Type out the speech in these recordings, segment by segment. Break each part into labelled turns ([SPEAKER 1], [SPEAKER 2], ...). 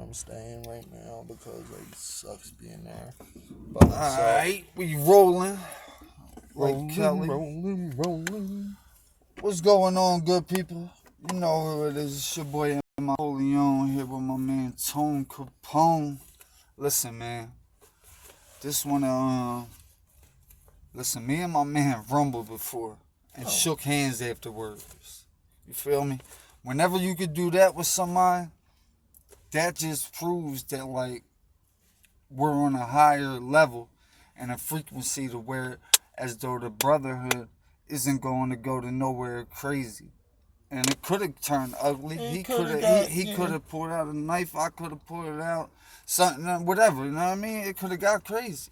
[SPEAKER 1] I'm staying right now because it sucks being there. But
[SPEAKER 2] alright, we rolling. Like Kelly.
[SPEAKER 1] Rolling.
[SPEAKER 2] What's going on, good people? You know who it is. It's your boy Corleone here with my man Tone Capone. Listen, man. This one, listen, me and my man rumbled before and shook hands afterwards. You feel me? Whenever you could do that with somebody, that just proves that, like, we're on a higher level and a frequency to where as though the brotherhood isn't going to go to nowhere crazy. And it could have turned ugly. He could have pulled out a knife. I could have pulled it out. Something, whatever. You know what I mean? It could have got crazy.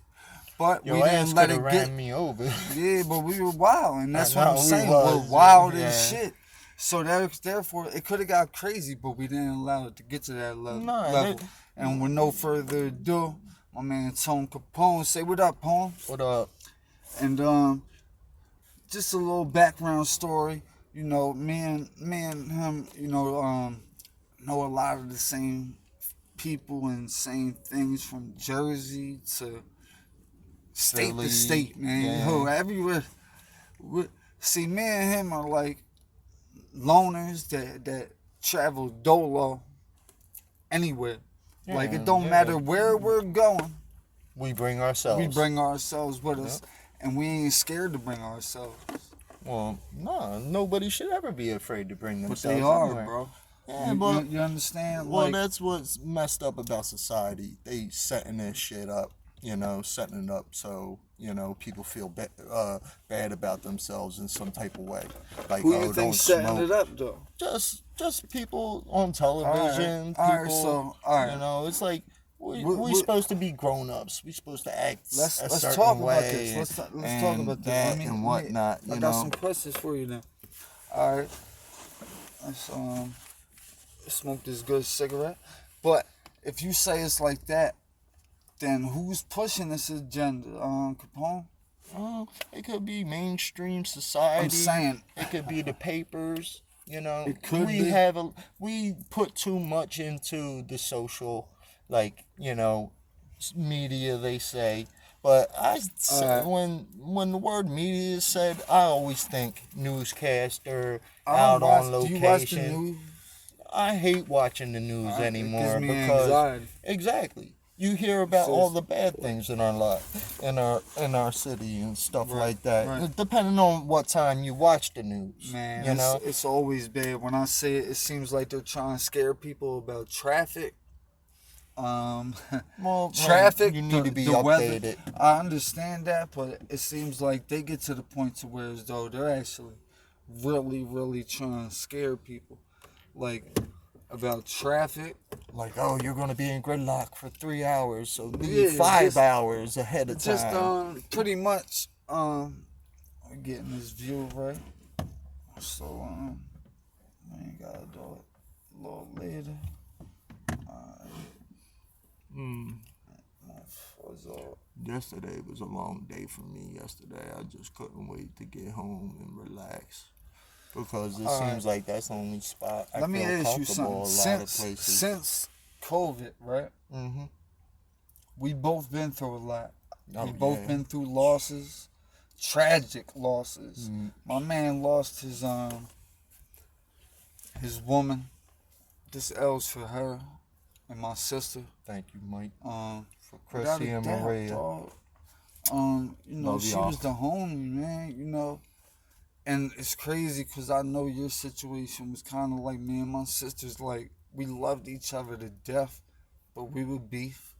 [SPEAKER 2] But we didn't let it get
[SPEAKER 1] me over.
[SPEAKER 2] Yeah, but we were wild, and that's what I'm saying. We're wild as shit. So therefore, it could have got crazy, but we didn't allow it to get to that level. And with no further ado, my man Tone Capone, say what up, Pone?
[SPEAKER 1] What up?
[SPEAKER 2] And just a little background story. You know, me and him, you know a lot of the same people and same things from Jersey to state
[SPEAKER 1] Philly,
[SPEAKER 2] to state, man.
[SPEAKER 1] yeah.
[SPEAKER 2] Yo, everywhere. See, me and him are like loners that travel dolo anywhere.
[SPEAKER 1] Yeah,
[SPEAKER 2] like, it don't matter where we're going.
[SPEAKER 1] We bring ourselves.
[SPEAKER 2] We bring ourselves with us, and we ain't scared to bring ourselves.
[SPEAKER 1] Well, no, nobody should ever be afraid to bring themselves.
[SPEAKER 2] But they are,
[SPEAKER 1] anywhere.
[SPEAKER 2] bro.
[SPEAKER 1] Yeah,
[SPEAKER 2] you understand?
[SPEAKER 1] Well,
[SPEAKER 2] like,
[SPEAKER 1] that's what's messed up about society. They setting this shit up, setting it up so, people feel bad about themselves in some type of way. Like,
[SPEAKER 2] who you think setting
[SPEAKER 1] smoke.
[SPEAKER 2] it up, though?
[SPEAKER 1] Just people on television.
[SPEAKER 2] All
[SPEAKER 1] People, it's like, we supposed to be grown-ups. We supposed to act a certain
[SPEAKER 2] talk
[SPEAKER 1] way.
[SPEAKER 2] About this. Let's talk about
[SPEAKER 1] that and whatnot.
[SPEAKER 2] I got some questions for you now. All right. Let's smoke this good cigarette. But if you say it's like that, then who's pushing this agenda, Capone?
[SPEAKER 1] It could be mainstream society.
[SPEAKER 2] I'm saying
[SPEAKER 1] it could be the papers.
[SPEAKER 2] It could
[SPEAKER 1] we
[SPEAKER 2] be.
[SPEAKER 1] We put too much into the social, media, they say. But when the word media is said, I always think newscaster out on location.
[SPEAKER 2] Do you watch the news?
[SPEAKER 1] I hate watching the news anymore
[SPEAKER 2] it gives me
[SPEAKER 1] because
[SPEAKER 2] anxiety.
[SPEAKER 1] Exactly. You hear about all the bad things in our life, in our city and stuff like that.
[SPEAKER 2] Right.
[SPEAKER 1] Depending on what time you watch the news,
[SPEAKER 2] man, it's always bad. When I say it, it seems like they're trying to scare people about traffic.
[SPEAKER 1] Well,
[SPEAKER 2] traffic.
[SPEAKER 1] You need to be
[SPEAKER 2] the
[SPEAKER 1] updated.
[SPEAKER 2] Weather. I understand that, but it seems like they get to the point to where as though they're actually really, really trying to scare people, like about traffic.
[SPEAKER 1] Like, oh, you're going to be in gridlock for 3 hours, so leave 5 hours ahead of time.
[SPEAKER 2] Just pretty much getting this view right. So I ain't gotta do it a little later.
[SPEAKER 1] Yesterday was a long day for me. Yesterday, I just couldn't wait to get home and relax. Because it seems like that's the only spot I feel comfortable a lot of places.
[SPEAKER 2] Since COVID, right?
[SPEAKER 1] Mm-hmm.
[SPEAKER 2] We both been through a lot. We both been through losses, tragic losses.
[SPEAKER 1] Mm-hmm.
[SPEAKER 2] My man lost his woman. This L's for her and my sister.
[SPEAKER 1] Thank you, Mike.
[SPEAKER 2] For
[SPEAKER 1] Chrissy and Maria.
[SPEAKER 2] She was the homie, man. And it's crazy because I know your situation was kind of like me and my sisters. Like, we loved each other to death, but we would beef.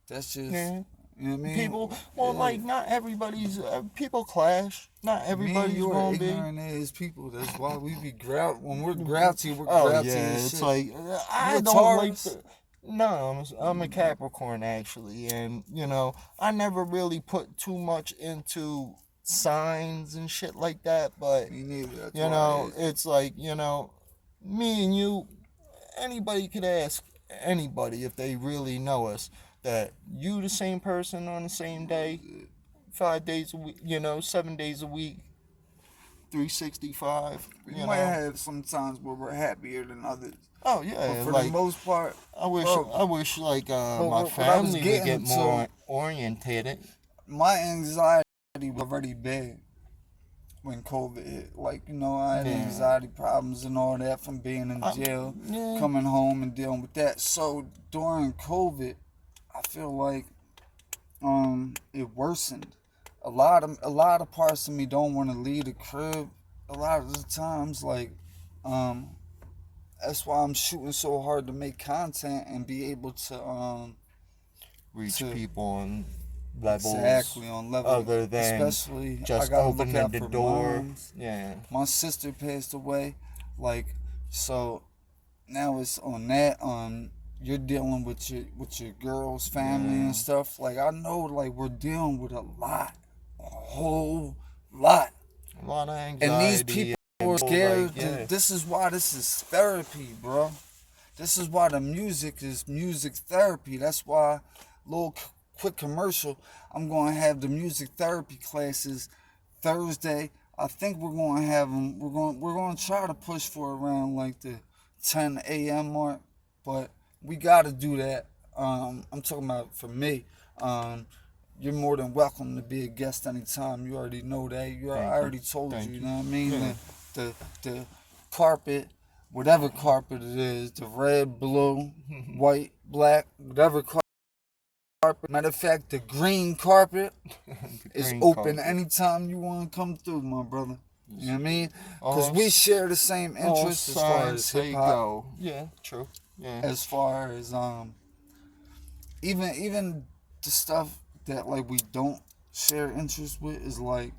[SPEAKER 2] That's just, you know what I mean?
[SPEAKER 1] People, not everybody's, people clash. Not everybody's going to be.
[SPEAKER 2] ignorant as people. That's why we be when we're grouchy, we're grouchy as shit.
[SPEAKER 1] It's like, I don't like No, I'm a Capricorn, actually. And, I never really put too much into signs and shit like that, but
[SPEAKER 2] me neither.
[SPEAKER 1] It's like, me and you, anybody could ask anybody if they really know us that you the same person on the same day, 5 days a week, 7 days a week, 365.
[SPEAKER 2] We might have some times where we're happier than others.
[SPEAKER 1] Oh yeah,
[SPEAKER 2] But for
[SPEAKER 1] like
[SPEAKER 2] the most part,
[SPEAKER 1] I wish
[SPEAKER 2] bro,
[SPEAKER 1] like my
[SPEAKER 2] what I was
[SPEAKER 1] family would
[SPEAKER 2] getting
[SPEAKER 1] get more
[SPEAKER 2] to,
[SPEAKER 1] orientated.
[SPEAKER 2] my anxiety was already bad when COVID hit. Like, you know, I had
[SPEAKER 1] Yeah,
[SPEAKER 2] anxiety problems and all that from being in
[SPEAKER 1] I,
[SPEAKER 2] jail,
[SPEAKER 1] yeah.
[SPEAKER 2] coming home and dealing with that. So during COVID, I feel like it worsened. A lot of parts of me don't want to leave the crib. A lot of the times, like, um, that's why I'm shooting so hard to make content and be able
[SPEAKER 1] Reach
[SPEAKER 2] to
[SPEAKER 1] people on levels
[SPEAKER 2] exactly on level.
[SPEAKER 1] other than
[SPEAKER 2] Especially, I
[SPEAKER 1] just
[SPEAKER 2] gotta look
[SPEAKER 1] opening
[SPEAKER 2] out
[SPEAKER 1] the
[SPEAKER 2] for
[SPEAKER 1] door.
[SPEAKER 2] moms.
[SPEAKER 1] Yeah,
[SPEAKER 2] My sister passed away, like, so now it's on that. You're dealing with your girl's family
[SPEAKER 1] yeah.
[SPEAKER 2] and stuff. Like, I know, like, we're dealing with a whole lot.
[SPEAKER 1] A lot of
[SPEAKER 2] And these
[SPEAKER 1] anxiety
[SPEAKER 2] people
[SPEAKER 1] and
[SPEAKER 2] are
[SPEAKER 1] people like
[SPEAKER 2] scared.
[SPEAKER 1] yeah.
[SPEAKER 2] This is why this is therapy, bro. This is why the music is music therapy. That's why, little quick commercial, I'm going to have the music therapy classes Thursday. I think we're going to have them. We're going to try to push for around like the 10 a.m. mark, but we got to do that. I'm talking about for me. You're more than welcome to be a guest anytime. You already know that. I
[SPEAKER 1] Thank you.
[SPEAKER 2] already told you.
[SPEAKER 1] Thank
[SPEAKER 2] You
[SPEAKER 1] you.
[SPEAKER 2] know what I mean?
[SPEAKER 1] Yeah.
[SPEAKER 2] The carpet, whatever carpet it is, the red, blue, white, black, whatever carpet. Matter of fact, the green carpet is
[SPEAKER 1] Green
[SPEAKER 2] open
[SPEAKER 1] carpet.
[SPEAKER 2] anytime you want to come through, my brother. You know what I mean? Because
[SPEAKER 1] All
[SPEAKER 2] we share the same
[SPEAKER 1] all
[SPEAKER 2] interests as far
[SPEAKER 1] signs
[SPEAKER 2] as
[SPEAKER 1] say
[SPEAKER 2] hip hop,
[SPEAKER 1] go. Yeah, true. Yeah.
[SPEAKER 2] as far as even the stuff that like we don't share interest with is like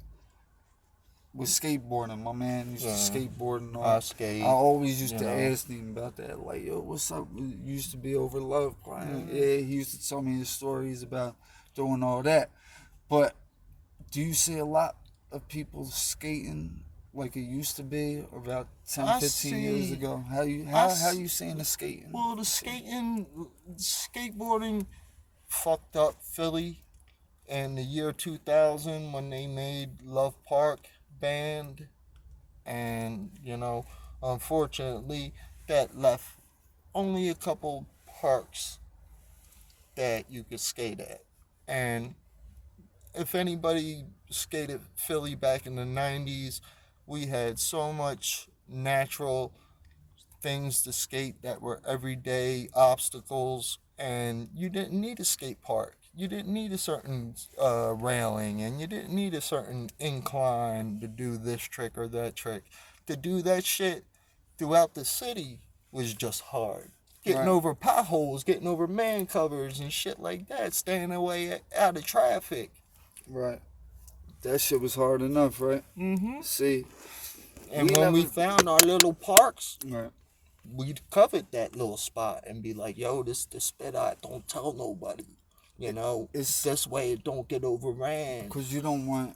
[SPEAKER 2] with skateboarding. My man used to
[SPEAKER 1] Yeah.
[SPEAKER 2] skateboard and
[SPEAKER 1] I
[SPEAKER 2] all.
[SPEAKER 1] skate.
[SPEAKER 2] I always used
[SPEAKER 1] You
[SPEAKER 2] to
[SPEAKER 1] know.
[SPEAKER 2] ask him about that. Like, yo, what's up? You used to be over love playing.
[SPEAKER 1] Mm.
[SPEAKER 2] Yeah, he used to tell me his stories about doing all that. But do you see a lot of people skating like it used to be about 10,
[SPEAKER 1] I
[SPEAKER 2] 15 years
[SPEAKER 1] see.
[SPEAKER 2] ago? How
[SPEAKER 1] I
[SPEAKER 2] you seeing the skating?
[SPEAKER 1] Well, skateboarding fucked up Philly in the year 2000 when they made Love Park banned, and unfortunately, that left only a couple parks that you could skate at. And if anybody skated Philly back in the 90s, we had so much natural things to skate that were everyday obstacles, and you didn't need a skate park. You didn't need a certain railing, and you didn't need a certain incline to do this trick or that trick. To do that shit throughout the city was just hard. Getting
[SPEAKER 2] Right,
[SPEAKER 1] over potholes, getting over man covers and shit like that, staying away out of traffic.
[SPEAKER 2] right. That shit was hard enough, right?
[SPEAKER 1] Mm-hmm.
[SPEAKER 2] See, we
[SPEAKER 1] And when
[SPEAKER 2] never.
[SPEAKER 1] we found our little parks,
[SPEAKER 2] Right.
[SPEAKER 1] we'd covet that little spot and be like, yo, this spit out, don't tell nobody.
[SPEAKER 2] It's
[SPEAKER 1] This way it don't get overran.
[SPEAKER 2] because you don't want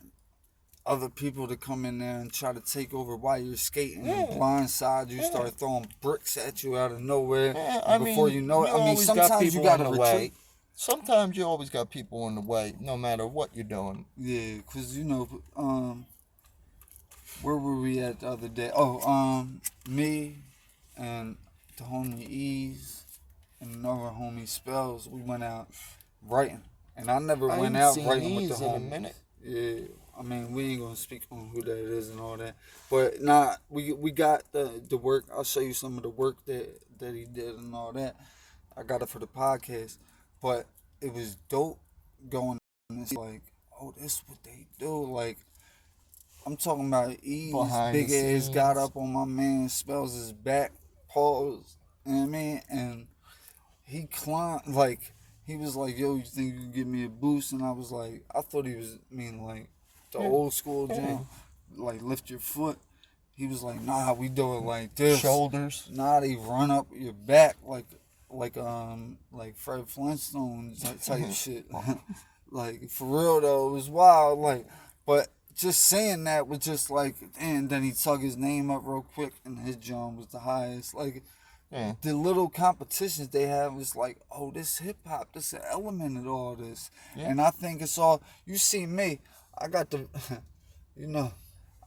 [SPEAKER 2] other people to come in there and try to take over while you're skating and
[SPEAKER 1] Yeah,
[SPEAKER 2] blindside you,
[SPEAKER 1] yeah,
[SPEAKER 2] start throwing bricks at you out of nowhere.
[SPEAKER 1] yeah.
[SPEAKER 2] And before you know it,
[SPEAKER 1] Always got
[SPEAKER 2] sometimes you
[SPEAKER 1] people
[SPEAKER 2] gotta
[SPEAKER 1] in the
[SPEAKER 2] retreat.
[SPEAKER 1] way. Sometimes you always got people in the way, no matter what you're doing.
[SPEAKER 2] Yeah, because where were we at the other day? Oh, me and the homie Ease and another homie Spells, we went out writing. And I never
[SPEAKER 1] I
[SPEAKER 2] went
[SPEAKER 1] ain't
[SPEAKER 2] out
[SPEAKER 1] seen
[SPEAKER 2] writing with the
[SPEAKER 1] these in a
[SPEAKER 2] homies.
[SPEAKER 1] minute.
[SPEAKER 2] Yeah, I mean, we ain't gonna speak on who that is and all that. But nah, we got the work. I'll show you some of the work that he did and all that. I got it for the podcast. But it was dope going and see like, oh, this what they do. Like, I'm talking about Ease,
[SPEAKER 1] Behind
[SPEAKER 2] big
[SPEAKER 1] the
[SPEAKER 2] ass got
[SPEAKER 1] scenes.
[SPEAKER 2] up on my man, spells his back, paused, you know what I mean? And he climbed, like, he was like, yo, you think you can give me a boost? And I was like, I thought he was mean like the
[SPEAKER 1] Yeah,
[SPEAKER 2] old school
[SPEAKER 1] yeah.
[SPEAKER 2] jam, like lift your foot. He was like, nah, we do it like this.
[SPEAKER 1] Shoulders.
[SPEAKER 2] Nah, they run up your back like Fred Flintstone type shit. Like, for real though, it was wild. Like, but just saying that was just like, and then he tugged his name up real quick, and his jump was the highest. Like,
[SPEAKER 1] Yeah.
[SPEAKER 2] the little competitions they have is like, oh, this hip hop, this an element of all this.
[SPEAKER 1] Yeah.
[SPEAKER 2] And I think it's all, you see me, I got the,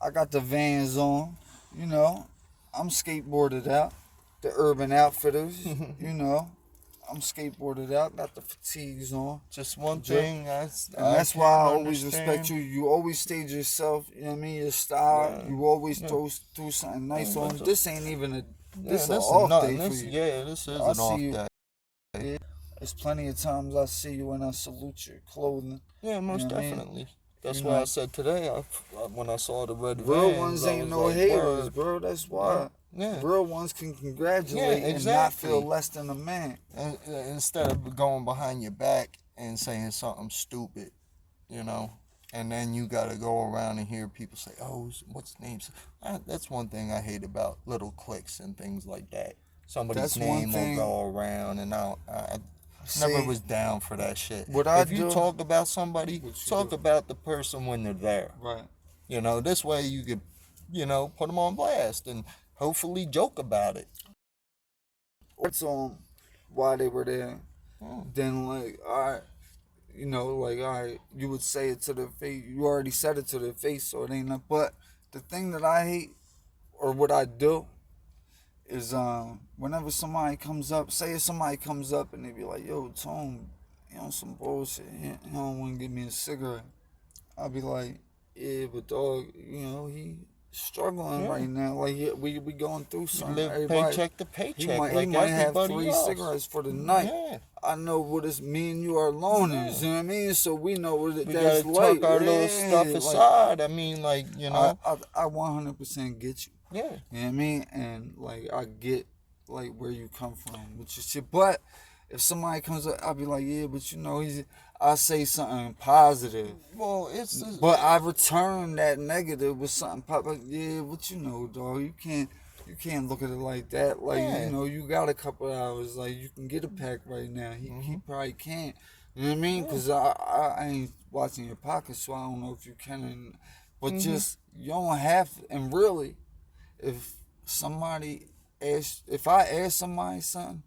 [SPEAKER 2] I got the Vans on, I'm skateboarded out. the Urban Outfitters. You know, I'm skateboarded out, got the fatigues on.
[SPEAKER 1] Just one
[SPEAKER 2] Drip.
[SPEAKER 1] thing,
[SPEAKER 2] That's why I always respect you. You always stayed yourself. You know what I mean? Your style.
[SPEAKER 1] Yeah.
[SPEAKER 2] You always
[SPEAKER 1] Yeah.
[SPEAKER 2] throw something nice
[SPEAKER 1] Yeah,
[SPEAKER 2] on. This ain't even a. This
[SPEAKER 1] yeah,
[SPEAKER 2] an off day
[SPEAKER 1] nothing.
[SPEAKER 2] for you.
[SPEAKER 1] Yeah, this is
[SPEAKER 2] I
[SPEAKER 1] an
[SPEAKER 2] see
[SPEAKER 1] off
[SPEAKER 2] you.
[SPEAKER 1] day.
[SPEAKER 2] Yeah. There's plenty of times I see you and I salute your clothing.
[SPEAKER 1] Yeah, most
[SPEAKER 2] You know what I mean?
[SPEAKER 1] definitely. That's
[SPEAKER 2] You
[SPEAKER 1] why I
[SPEAKER 2] know,
[SPEAKER 1] said today, when I saw the red
[SPEAKER 2] real
[SPEAKER 1] vans,
[SPEAKER 2] ones
[SPEAKER 1] I
[SPEAKER 2] ain't
[SPEAKER 1] was
[SPEAKER 2] no
[SPEAKER 1] like,
[SPEAKER 2] haters,
[SPEAKER 1] word.
[SPEAKER 2] bro. That's why.
[SPEAKER 1] Yeah.
[SPEAKER 2] Real ones can congratulate
[SPEAKER 1] Yeah,
[SPEAKER 2] and not feel
[SPEAKER 1] exactly.
[SPEAKER 2] less than a man.
[SPEAKER 1] And, instead of going behind your back and saying something stupid, you know, and then you got to go around and hear people say, "Oh, what's his name?" That's one thing I hate about little cliques and things like that. Somebody's
[SPEAKER 2] That's one
[SPEAKER 1] name will
[SPEAKER 2] thing.
[SPEAKER 1] go around, and I never
[SPEAKER 2] See,
[SPEAKER 1] was down for that shit.
[SPEAKER 2] what I
[SPEAKER 1] If you
[SPEAKER 2] do,
[SPEAKER 1] talk about somebody,
[SPEAKER 2] what you
[SPEAKER 1] talk
[SPEAKER 2] do.
[SPEAKER 1] about the person when they're there.
[SPEAKER 2] Right.
[SPEAKER 1] You know, this way you could, put them on blast and hopefully joke about it.
[SPEAKER 2] What's on why they were there?
[SPEAKER 1] Hmm.
[SPEAKER 2] Then like, all right, you know, like, all right, you would say it to their face. You already said it to their face, so it ain't. But the thing that I hate, or what I do, is whenever somebody comes up, say if somebody comes up and they be like, "Yo, Tone, you know some bullshit. You don't want to give me a cigarette." I'll be like, "Yeah, but dog, you know he struggling right now. Like we going through
[SPEAKER 1] You
[SPEAKER 2] something.
[SPEAKER 1] live
[SPEAKER 2] Everybody,
[SPEAKER 1] paycheck to paycheck
[SPEAKER 2] he
[SPEAKER 1] like
[SPEAKER 2] might have
[SPEAKER 1] everybody
[SPEAKER 2] 3
[SPEAKER 1] else.
[SPEAKER 2] cigarettes for the night.
[SPEAKER 1] Yeah.
[SPEAKER 2] I know what it's. Me and you are loners. You know what I mean? So we know what
[SPEAKER 1] We
[SPEAKER 2] that's
[SPEAKER 1] gotta
[SPEAKER 2] like.
[SPEAKER 1] tuck our little
[SPEAKER 2] Yeah,
[SPEAKER 1] stuff
[SPEAKER 2] like,
[SPEAKER 1] aside. I mean, like,
[SPEAKER 2] I 100% get you.
[SPEAKER 1] Yeah.
[SPEAKER 2] You know what I mean? And like I get like where you come from with your shit. But if somebody comes up, I'll be like, yeah, but you know, I say something positive.
[SPEAKER 1] Well,
[SPEAKER 2] But I return that negative with something like, yeah, but you know, dog, you can't look at it like that. Like,
[SPEAKER 1] Yeah.
[SPEAKER 2] you know, you got a couple hours. Like, you can get a pack right now. He probably can't. You know what I mean? Because I ain't watching your pockets, so I don't know if you can. But just, you don't have, and really, if if I ask somebody something,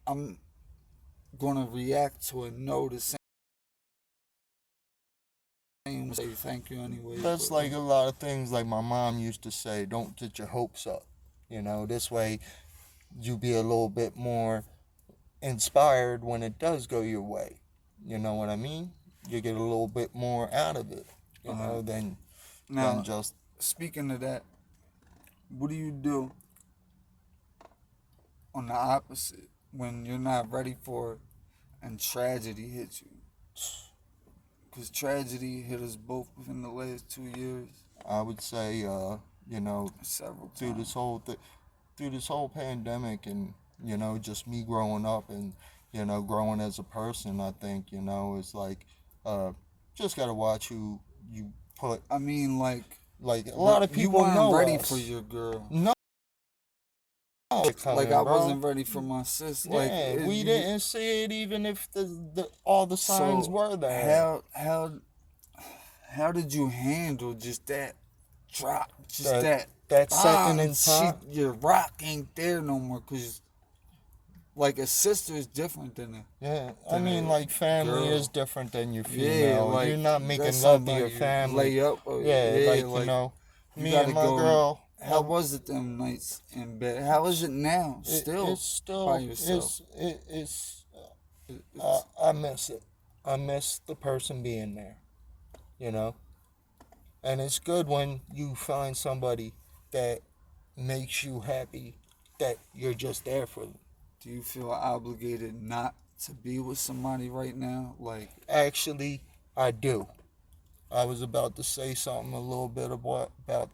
[SPEAKER 2] I'm gonna react to it, no the same say thank you anyway.
[SPEAKER 1] That's
[SPEAKER 2] But,
[SPEAKER 1] like a lot of things like my mom used to say, don't get your hopes up. This way you be a little bit more inspired when it does go your way. You know what I mean? You get a little bit more out of it, than
[SPEAKER 2] now,
[SPEAKER 1] just.
[SPEAKER 2] speaking of that, what do you do on the opposite when you're not ready for it and tragedy hits you? Because tragedy hit us both within the last 2 years.
[SPEAKER 1] I would say,
[SPEAKER 2] Several
[SPEAKER 1] through
[SPEAKER 2] times.
[SPEAKER 1] through this whole pandemic, and just me growing up and growing as a person, I think it's like just gotta watch who you put.
[SPEAKER 2] I mean, like
[SPEAKER 1] A lot of
[SPEAKER 2] you
[SPEAKER 1] people
[SPEAKER 2] weren't
[SPEAKER 1] know
[SPEAKER 2] ready
[SPEAKER 1] us.
[SPEAKER 2] for your girl.
[SPEAKER 1] No,
[SPEAKER 2] Like I
[SPEAKER 1] bro.
[SPEAKER 2] wasn't ready for my sis. Like
[SPEAKER 1] Yeah, we didn't see it even if all the signs were there.
[SPEAKER 2] How did you handle just that drop? Just
[SPEAKER 1] That
[SPEAKER 2] that
[SPEAKER 1] second in
[SPEAKER 2] she,
[SPEAKER 1] time.
[SPEAKER 2] your rock ain't there no more. Cause like a sister is different than a
[SPEAKER 1] Yeah, I mean, like family
[SPEAKER 2] girl.
[SPEAKER 1] is different than your
[SPEAKER 2] Yeah,
[SPEAKER 1] female.
[SPEAKER 2] like
[SPEAKER 1] You're not making
[SPEAKER 2] that's
[SPEAKER 1] love to
[SPEAKER 2] something
[SPEAKER 1] your
[SPEAKER 2] like you
[SPEAKER 1] family.
[SPEAKER 2] lay up.
[SPEAKER 1] Yeah, like
[SPEAKER 2] you
[SPEAKER 1] me
[SPEAKER 2] gotta
[SPEAKER 1] and my
[SPEAKER 2] go.
[SPEAKER 1] girl.
[SPEAKER 2] How was it them nights in bed? How is it now? Still,
[SPEAKER 1] It's still
[SPEAKER 2] by yourself.
[SPEAKER 1] I miss it. I miss the person being there. You know, and it's good when you find somebody that makes you happy, that you're just there for them.
[SPEAKER 2] Do you feel obligated not to be with somebody right now? Like,
[SPEAKER 1] Actually, I do. I was about to say something a little bit about that,